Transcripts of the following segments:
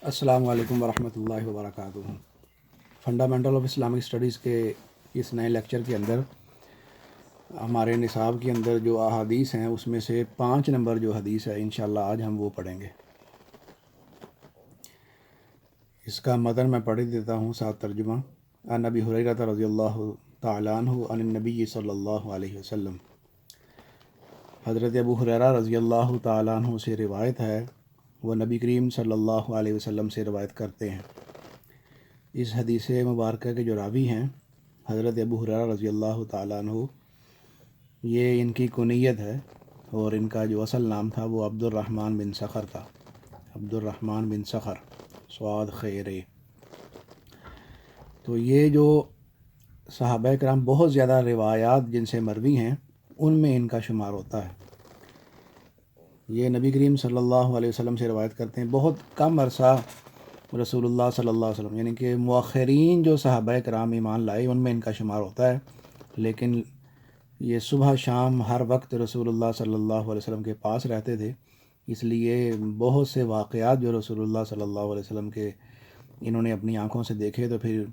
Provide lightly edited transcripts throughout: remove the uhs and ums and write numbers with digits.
السلام علیکم ورحمۃ اللہ وبرکاتہ۔ فنڈامنٹل آف اسلامک اسٹڈیز کے اس نئے لیکچر کے اندر ہمارے نصاب کے اندر جو احادیث ہیں اس میں سے 5 نمبر جو حدیث ہے انشاءاللہ آج ہم وہ پڑھیں گے۔ اس کا متن میں پڑھ دیتا ہوں، ساتھ ترجمہ۔ عن ابی ہریرہ رضی اللہ تعالیٰ عنہ عن النبی صلی اللہ علیہ وسلم، حضرت ابو ہریرہ رضی اللہ تعالیٰ عنہ سے روایت ہے، وہ نبی کریم صلی اللہ علیہ وسلم سے روایت کرتے ہیں۔ اس حدیث مبارکہ کے جو راوی ہیں حضرت ابو ہریرہ رضی اللہ تعالیٰ عنہ، یہ ان کی کنیت ہے، اور ان کا جو اصل نام تھا وہ عبد الرحمن بن صخر تھا۔ عبد الرحمن بن صخر، سواد خیرے۔ تو یہ جو صحابہ کرام بہت زیادہ روایات جن سے مروی ہیں ان میں ان کا شمار ہوتا ہے۔ یہ نبی کریم صلی اللہ علیہ وسلم سے روایت کرتے ہیں۔ بہت کم عرصہ رسول اللہ صلی اللہ علیہ وسلم، یعنی کہ مؤخرین جو صحابہ کرام ایمان لائے ان میں ان کا شمار ہوتا ہے، لیکن یہ صبح شام ہر وقت رسول اللہ صلی اللہ علیہ وسلم کے پاس رہتے تھے، اس لیے بہت سے واقعات جو رسول اللہ صلی اللہ علیہ وسلم کے انہوں نے اپنی آنکھوں سے دیکھے تو پھر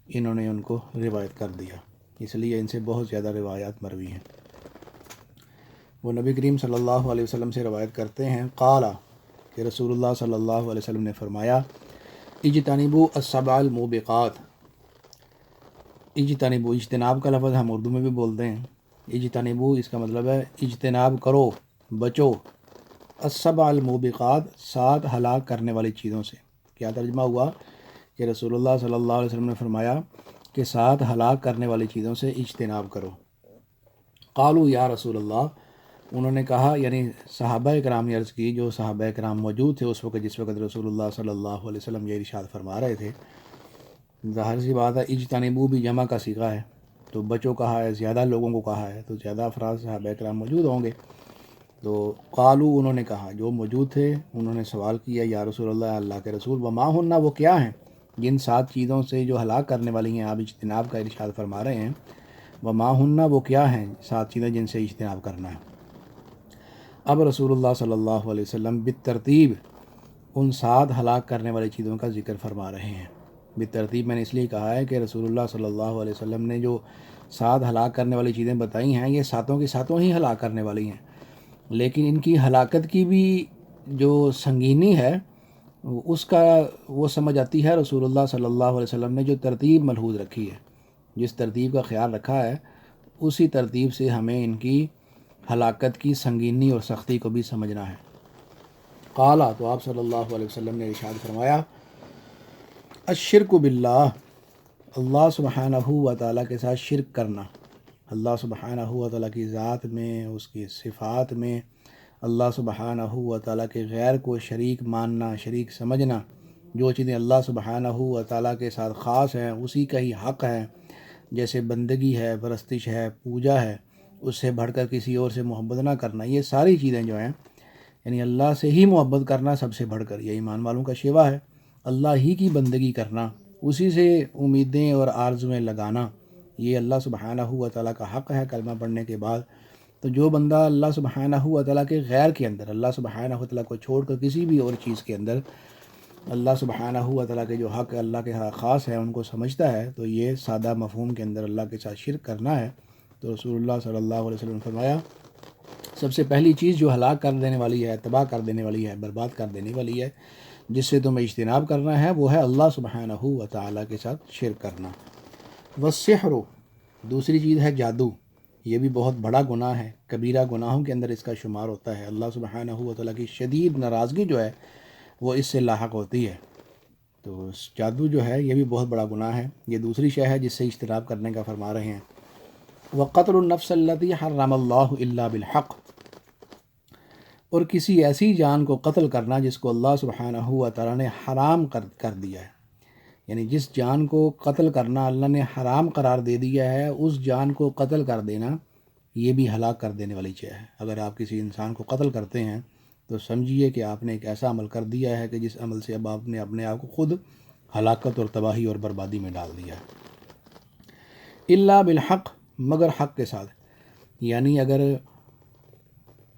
انہوں نے ان کو روایت کر دیا، اس لیے ان سے بہت زیادہ روایات مروی ہیں۔ وہ نبی کریم صلی اللہ علیہ وسلم سے روایت کرتے ہیں، قال، کہ رسول اللہ صلی اللہ علیہ وسلم نے فرمایا، اجتنبوا السبع الموبقات۔ اجتنبوا، اجتناب کا لفظ ہم اردو میں بھی بولتے ہیں۔ اجتنبوا اس کا مطلب ہے اجتناب کرو، بچو، السبع الموبقات، 7 ہلاک کرنے والی چیزوں سے۔ کیا ترجمہ ہوا کہ رسول اللہ صلی اللہ علیہ وسلم نے فرمایا کہ 7 ہلاک کرنے والی چیزوں سے اجتناب کرو۔ قالوا یا رسول اللہ، انہوں نے کہا، یعنی صحابہ کرام نے عرض کی، جو صحابہ کرام موجود تھے اس وقت جس وقت رسول اللہ صلی اللہ علیہ وسلم یہ ارشاد فرما رہے تھے۔ ظاہر سی بات ہے، اجتنبوا بھی جمع کا صیغہ ہے، تو بچو کہا ہے، زیادہ لوگوں کو کہا ہے، تو زیادہ افراد صحابہ کرام موجود ہوں گے۔ تو قالوا، انہوں نے کہا، جو موجود تھے انہوں نے سوال کیا، یا رسول اللہ، اللہ کے رسول، وما ہن، وہ کیا ہیں، جن 7 چیزوں سے جو ہلاک کرنے والی ہیں آپ اجتناب کا ارشاد فرما رہے ہیں، وما ہن، وہ کیا ہیں 7 چیزیں جن سے اجتناب کرنا ہے۔ اب رسول اللہ صلی اللہ علیہ وسلم بالترتیب ان 7 ہلاک کرنے والی چیزوں کا ذکر فرما رہے ہیں۔ بالترتیب میں نے اس لیے کہا ہے کہ رسول اللہ صلی اللہ علیہ وسلم نے جو 7 ہلاک کرنے والی چیزیں بتائی ہیں، یہ 7 کی 7 ہی ہلاک کرنے والی ہیں، لیکن ان کی ہلاکت کی بھی جو سنگینی ہے اس کا وہ سمجھ آتی ہے رسول اللہ صلی اللہ علیہ وسلم نے جو ترتیب ملحوظ رکھی ہے، جس ترتیب کا خیال رکھا ہے اسی ترتیب سے ہمیں ان کی ہلاکت کی سنگینی اور سختی کو بھی سمجھنا ہے۔ قال، تو آپ صلی اللہ علیہ وسلم نے ارشاد فرمایا، الشرک باللہ، اللہ سبحانہ و تعالیٰ کے ساتھ شرک کرنا، اللہ سبحانہ و تعالیٰ کی ذات میں، اس کی صفات میں اللہ سبحانہ و تعالیٰ کے غیر کو شریک ماننا، شریک سمجھنا۔ جو چیزیں اللہ سبحانہ و تعالیٰ کے ساتھ خاص ہیں اسی کا ہی حق ہے، جیسے بندگی ہے، پرستش ہے، پوجا ہے، اس سے بڑھ کر کسی اور سے محبت نہ کرنا، یہ ساری چیزیں جو ہیں، یعنی اللہ سے ہی محبت کرنا سب سے بڑھ کر، یہ ایمان والوں کا شیوا ہے، اللہ ہی کی بندگی کرنا، اسی سے امیدیں اور آرزویں لگانا، یہ اللہ سبحانہ و تعالیٰ کا حق ہے کلمہ پڑھنے کے بعد۔ تو جو بندہ اللہ سبحانہ و تعالیٰ کے غیر کے اندر، اللہ سبحانہ و تعالیٰ کو چھوڑ کر کسی بھی اور چیز کے اندر اللہ سبحانہ و تعالیٰ کے جو حق اللہ کے خاص ہیں ان کو سمجھتا ہے، تو یہ سادہ مفہوم کے اندر اللہ کے ساتھ شرک کرنا ہے۔ تو رسول اللہ صلی اللہ علیہ وسلم نے فرمایا، سب سے پہلی چیز جو ہلاک کر دینے والی ہے، تباہ کر دینے والی ہے، برباد کر دینے والی ہے، جس سے تمہیں اجتناب کرنا ہے، وہ ہے اللہ سبحانہ و تعالیٰ کے ساتھ شرک کرنا۔ والسحر، دوسری چیز ہے جادو، یہ بھی بہت بڑا گناہ ہے، کبیرہ گناہوں کے اندر اس کا شمار ہوتا ہے۔ اللہ سبحانہ و تعالیٰ کی شدید ناراضگی جو ہے وہ اس سے لاحق ہوتی ہے۔ تو جادو جو ہے یہ بھی بہت بڑا گناہ ہے، یہ دوسری شے ہے جس سے اجتناب کرنے کا فرما رہے ہیں۔ وقتل النفس التي حرم اللہ الا بالحق، اور کسی ایسی جان کو قتل کرنا جس کو اللہ سبحانہ و تعالیٰ نے حرام کر دیا ہے، یعنی جس جان کو قتل کرنا اللہ نے حرام قرار دے دیا ہے، اس جان کو قتل کر دینا یہ بھی ہلاک کر دینے والی چیز ہے۔ اگر آپ کسی انسان کو قتل کرتے ہیں تو سمجھیے کہ آپ نے ایک ایسا عمل کر دیا ہے کہ جس عمل سے اب آپ نے اپنے آپ کو خود ہلاکت اور تباہی اور بربادی میں ڈال دیا ہے۔ الا بالحق، مگر حق کے ساتھ، یعنی اگر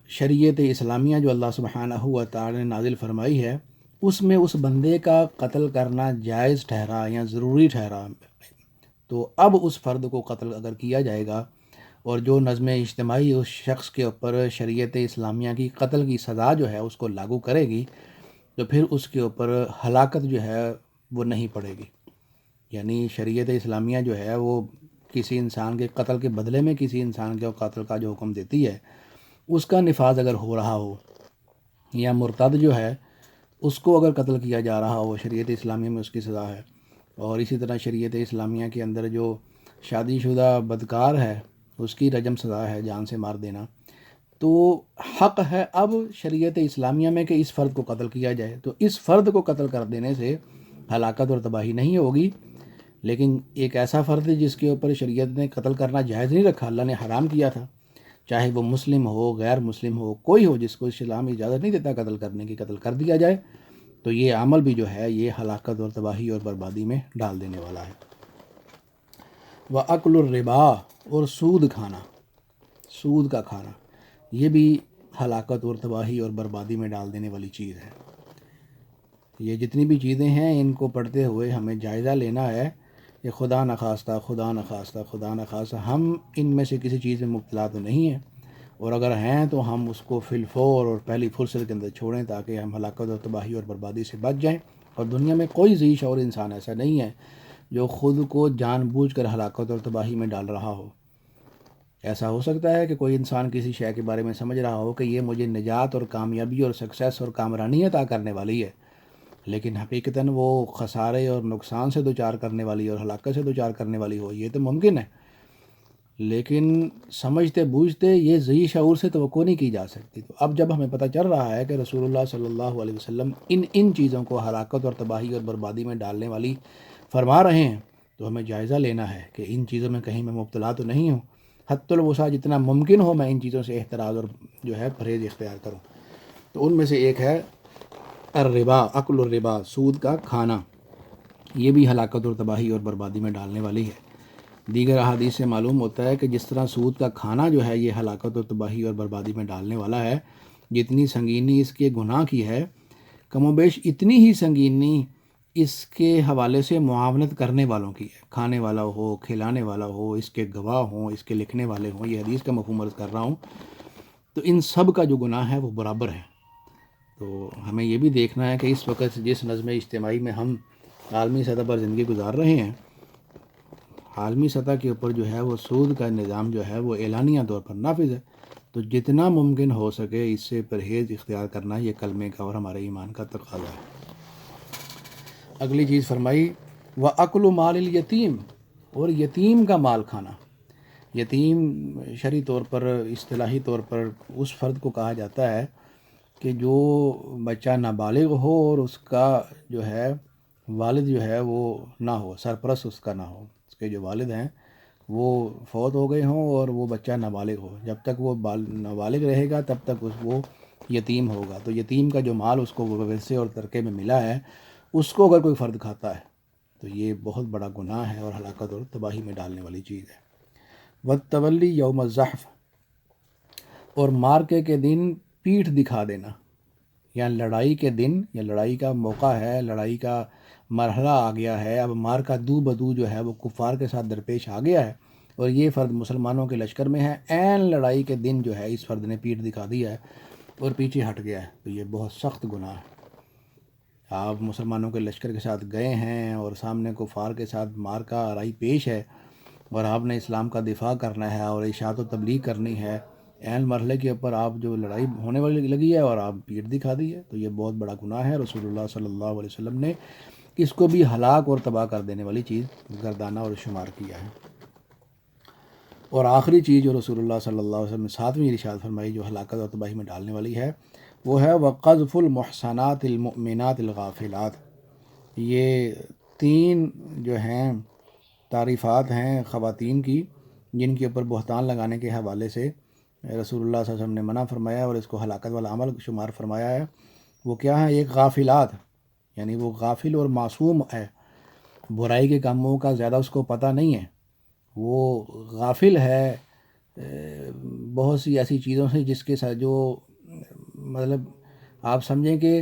شریعت اسلامیہ جو اللہ سبحانہ و تعالی نے نازل فرمائی ہے اس میں اس بندے کا قتل کرنا جائز ٹھہرا یا ضروری ٹھہرا، تو اب اس فرد کو قتل اگر کیا جائے گا اور جو نظم اجتماعی اس شخص کے اوپر شریعت اسلامیہ کی قتل کی سزا جو ہے اس کو لاگو کرے گی، تو پھر اس کے اوپر ہلاکت جو ہے وہ نہیں پڑے گی۔ یعنی شریعت اسلامیہ جو ہے وہ کسی انسان کے قتل کے بدلے میں کسی انسان کے قتل کا جو حکم دیتی ہے، اس کا نفاذ اگر ہو رہا ہو، یا مرتد جو ہے اس کو اگر قتل کیا جا رہا ہو، شریعت اسلامیہ میں اس کی سزا ہے۔ اور اسی طرح شریعت اسلامیہ کے اندر جو شادی شدہ بدکار ہے اس کی رجم سزا ہے، جان سے مار دینا۔ تو حق ہے اب شریعت اسلامیہ میں کہ اس فرد کو قتل کیا جائے، تو اس فرد کو قتل کر دینے سے ہلاکت اور تباہی نہیں ہوگی، لیکن ایک ایسا فرد جس کے اوپر شریعت نے قتل کرنا جائز نہیں رکھا، اللہ نے حرام کیا تھا، چاہے وہ مسلم ہو غیر مسلم ہو، کوئی ہو جس کو اسلام اجازت نہیں دیتا قتل کرنے کی، قتل کر دیا جائے، تو یہ عمل بھی جو ہے یہ ہلاکت اور تباہی اور بربادی میں ڈال دینے والا ہے۔ وَأَكْلُ الرِّبَا، اور سود کھانا، سود کا کھانا، یہ بھی ہلاکت اور تباہی اور بربادی میں ڈال دینے والی چیز ہے۔ یہ جتنی بھی چیزیں ہیں ان کو پڑھتے ہوئے ہمیں جائزہ لینا ہے کہ خدا نخواستہ خدا نخواستہ خدا نخواستہ ہم ان میں سے کسی چیز میں مبتلا تو نہیں ہیں، اور اگر ہیں تو ہم اس کو فی الفور اور پہلی فرصت کے اندر چھوڑیں تاکہ ہم ہلاکت اور تباہی اور بربادی سے بچ جائیں۔ اور دنیا میں کوئی ذی شعور انسان ایسا نہیں ہے جو خود کو جان بوجھ کر ہلاکت اور تباہی میں ڈال رہا ہو۔ ایسا ہو سکتا ہے کہ کوئی انسان کسی شے کے بارے میں سمجھ رہا ہو کہ یہ مجھے نجات اور کامیابی اور سکسیس اور کامرانی عطا کرنے والی ہے، لیکن حقیقتاً وہ خسارے اور نقصان سے دوچار کرنے والی اور ہلاکت سے دوچار کرنے والی ہو، یہ تو ممکن ہے، لیکن سمجھتے بوجھتے یہ ذی شعور سے توقع نہیں کی جا سکتی۔ تو اب جب ہمیں پتہ چل رہا ہے کہ رسول اللہ صلی اللہ علیہ وسلم ان چیزوں کو ہلاکت اور تباہی اور بربادی میں ڈالنے والی فرما رہے ہیں، تو ہمیں جائزہ لینا ہے کہ ان چیزوں میں کہیں میں مبتلا تو نہیں ہوں، حتی الوسع جتنا ممکن ہو میں ان چیزوں سے احتراز اور جو ہے پرہیز اختیار کروں۔ تو ان میں سے ایک ہے الربا، اکل الربا، سود کا کھانا، یہ بھی ہلاکت اور تباہی اور بربادی میں ڈالنے والی ہے۔ دیگر احادیث سے معلوم ہوتا ہے کہ جس طرح سود کا کھانا جو ہے یہ ہلاکت اور تباہی اور بربادی میں ڈالنے والا ہے، جتنی سنگینی اس کے گناہ کی ہے، کم و بیش اتنی ہی سنگینی اس کے حوالے سے معاونت کرنے والوں کی ہے، کھانے والا ہو، کھلانے والا ہو، اس کے گواہ ہوں، اس کے لکھنے والے ہوں، یہ حدیث کا مفہوم عرض کر رہا ہوں، تو ان سب کا جو گناہ ہے وہ برابر ہے۔ تو ہمیں یہ بھی دیکھنا ہے کہ اس وقت جس نظم اجتماعی میں ہم عالمی سطح پر زندگی گزار رہے ہیں، عالمی سطح کے اوپر جو ہے وہ سود کا نظام جو ہے وہ اعلانیہ طور پر نافذ ہے، تو جتنا ممکن ہو سکے اس سے پرہیز اختیار کرنا یہ کلمے کا اور ہمارے ایمان کا تقاضا ہے۔ اگلی چیز فرمائی وَأَكْلُ مَالِ الْيَتِيمِ، اور یتیم کا مال کھانا۔ یتیم شرعی طور پر اصطلاحی طور پر اس فرد کو کہا جاتا ہے کہ جو بچہ نابالغ ہو اور اس کا جو ہے والد جو ہے وہ نہ ہو، سرپرست اس کا نہ ہو، اس کے جو والد ہیں وہ فوت ہو گئے ہوں اور وہ بچہ نابالغ ہو، جب تک وہ نابالغ رہے گا تب تک وہ یتیم ہوگا۔ تو یتیم کا جو مال اس کو ورثے اور ترکے میں ملا ہے، اس کو اگر کوئی فرد کھاتا ہے تو یہ بہت بڑا گناہ ہے اور ہلاکت اور تباہی میں ڈالنے والی چیز ہے۔ وَالتَّوَلِّ یوم الزحف، اور مارکے کے دن پیٹھ دکھا دینا، یا لڑائی کے دن یا لڑائی کا موقع ہے، لڑائی کا مرحلہ آ گیا ہے، اب مارکا دو بدو جو ہے وہ کفار کے ساتھ درپیش آ گیا ہے اور یہ فرد مسلمانوں کے لشکر میں ہے، عین لڑائی کے دن جو ہے اس فرد نے پیٹھ دکھا دیا ہے اور پیچھے ہٹ گیا ہے، تو یہ بہت سخت گناہ ہے۔ آپ مسلمانوں کے لشکر کے ساتھ گئے ہیں اور سامنے کفار کے ساتھ مارکا آرائی پیش ہے اور آپ نے اسلام کا دفاع کرنا ہے اور اشاعت و تبلیغ کرنی ہے، عین مرحلے کے اوپر آپ جو لڑائی ہونے والی لگی ہے اور آپ پیٹھ دکھا دی ہے، تو یہ بہت بڑا گناہ ہے۔ رسول اللہ صلی اللہ علیہ وسلم نے اس کو بھی ہلاک اور تباہ کر دینے والی چیز گردانہ اور شمار کیا ہے۔ اور آخری چیز جو رسول اللہ صلی اللہ علیہ وسلم نے ساتویں ارشاد فرمائی جو ہلاکت اور تباہی میں ڈالنے والی ہے، وہ ہے وَقَذْفُ الْمُحْصَنَاتِ الْمُؤْمِنَاتِ الْغَافِلَاتِ۔ یہ تین جو ہیں تعریفات ہیں خواتین کی جن کے اوپر بہتان لگانے کے حوالے سے رسول اللہ صلی اللہ علیہ وسلم نے منع فرمایا اور اس کو ہلاکت والا عمل شمار فرمایا ہے۔ وہ کیا ہیں؟ ایک غافلات، یعنی وہ غافل اور معصوم ہے، برائی کے کاموں کا زیادہ اس کو پتہ نہیں ہے، وہ غافل ہے بہت سی ایسی چیزوں سے جس کے ساتھ جو مطلب آپ سمجھیں کہ